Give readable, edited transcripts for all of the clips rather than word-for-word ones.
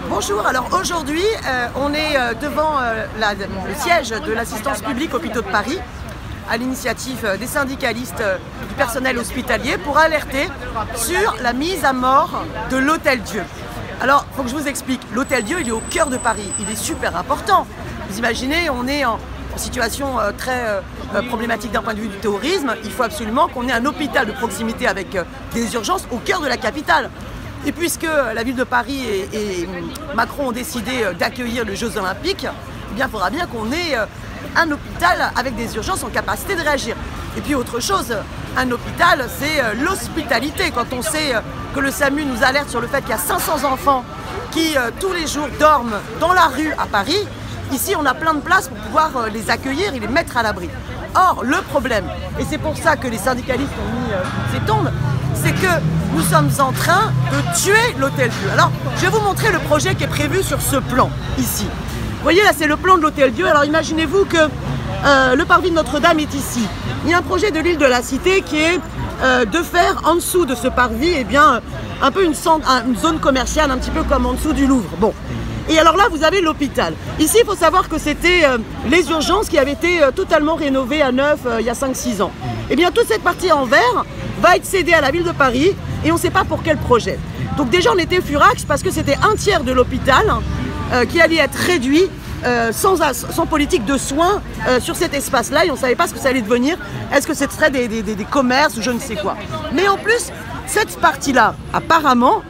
Bonjour, alors aujourd'hui on est devant le siège de l'assistance publique Hôpitaux de Paris à l'initiative des syndicalistes du personnel hospitalier pour alerter sur la mise à mort de l'Hôtel-Dieu. Alors, il faut que je vous explique, l'Hôtel-Dieu il est au cœur de Paris, il est super important. Vous imaginez, on est en situation très problématique d'un point de vue du terrorisme, il faut absolument qu'on ait un hôpital de proximité avec des urgences au cœur de la capitale. Et puisque la ville de Paris et Macron ont décidé d'accueillir les Jeux Olympiques, eh bien, il faudra bien qu'on ait un hôpital avec des urgences en capacité de réagir. Et puis autre chose, un hôpital, c'est l'hospitalité. Quand on sait que le SAMU nous alerte sur le fait qu'il y a 500 enfants qui tous les jours dorment dans la rue à Paris, ici on a plein de places pour pouvoir les accueillir et les mettre à l'abri. Or, le problème, et c'est pour ça que les syndicalistes ont mis ces tombes, c'est que nous sommes en train de tuer l'Hôtel-Dieu. Alors, je vais vous montrer le projet qui est prévu sur ce plan, ici. Vous voyez, là, c'est le plan de l'Hôtel-Dieu. Alors, imaginez-vous que le parvis de Notre-Dame est ici. Il y a un projet de l'île de la Cité qui est de faire en dessous de ce parvis, eh bien, un peu une zone commerciale, un petit peu comme en dessous du Louvre. Bon. Et alors là, vous avez l'hôpital. Ici, il faut savoir que c'était les urgences qui avaient été totalement rénovées à neuf il y a 5-6 ans. Eh bien, toute cette partie en verre va être cédée à la ville de Paris et on ne sait pas pour quel projet. Donc déjà, on était furax parce que c'était un tiers de l'hôpital qui allait être réduit sans politique de soins sur cet espace-là et on ne savait pas ce que ça allait devenir. Est-ce que ce serait des commerces ou je ne sais quoi. Mais en plus, cette partie-là, apparemment,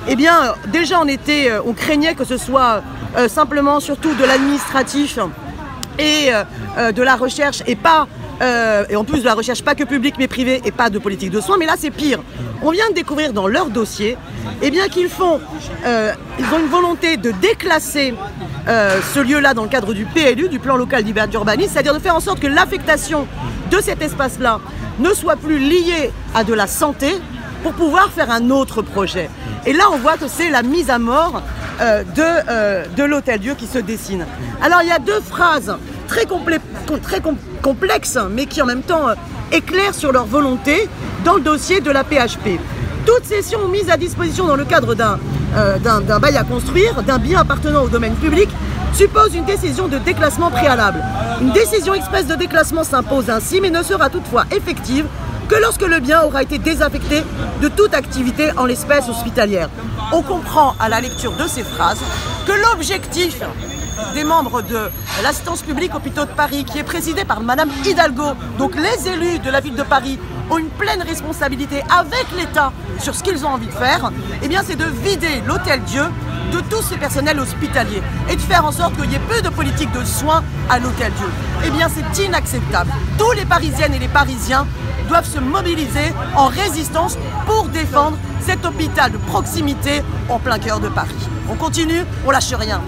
eh bien, déjà on craignait que ce soit simplement surtout de l'administratif et de la recherche et pas, et en plus de la recherche pas que publique mais privée et pas de politique de soins. Mais là c'est pire. On vient de découvrir dans leur dossier eh bien, qu'ils ont une volonté de déclasser ce lieu-là dans le cadre du PLU, du plan local d'urbanisme, c'est-à-dire de faire en sorte que l'affectation de cet espace-là ne soit plus liée à de la santé pour pouvoir faire un autre projet. Et là, on voit que c'est la mise à mort de l'Hôtel-Dieu qui se dessine. Alors, il y a deux phrases très complexes, mais qui en même temps éclairent sur leur volonté dans le dossier de la PHP. Toutes cessions mises à disposition dans le cadre d'un bail à construire, d'un bien appartenant au domaine public, suppose une décision de déclassement préalable. Une décision expresse de déclassement s'impose ainsi, mais ne sera toutefois effective que lorsque le bien aura été désaffecté de toute activité en l'espèce hospitalière. On comprend à la lecture de ces phrases que l'objectif des membres de l'assistance publique Hôpitaux de Paris, qui est présidée par Madame Hidalgo, donc les élus de la ville de Paris ont une pleine responsabilité avec l'État sur ce qu'ils ont envie de faire, eh bien c'est de vider l'Hôtel-Dieu de tous ces personnels hospitaliers et de faire en sorte qu'il y ait peu de politique de soins à l'Hôtel-Dieu. Eh bien c'est inacceptable. Tous les Parisiennes et les Parisiens doivent se mobiliser en résistance pour défendre cet hôpital de proximité en plein cœur de Paris. On continue, on lâche rien.